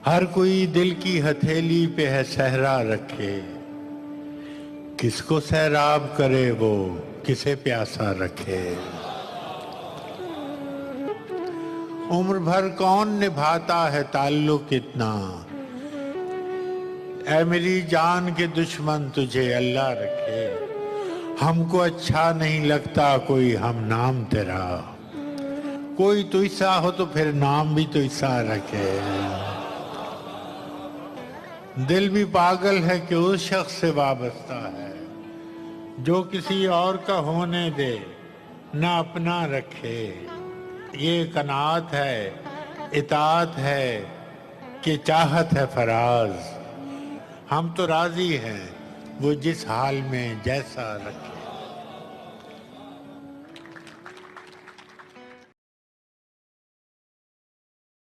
ہر کوئی دل کی ہتھیلی پہ ہے صحرا رکھے، کس کو سیراب کرے وہ کسے پیاسا رکھے۔ عمر بھر کون نبھاتا ہے تعلق اتنا، اے میری جان کے دشمن تجھے اللہ رکھے۔ ہم کو اچھا نہیں لگتا کوئی ہم نام تیرا، کوئی تو ایسا ہو تو پھر نام بھی تو ایسا رکھے۔ دل بھی پاگل ہے کہ اس شخص سے وابستہ ہے جو کسی اور کا ہونے دے نہ اپنا رکھے۔ یہ قناعت ہے، اطاعت ہے کہ چاہت ہے فراز، ہم تو راضی ہیں وہ جس حال میں جیسا رکھے۔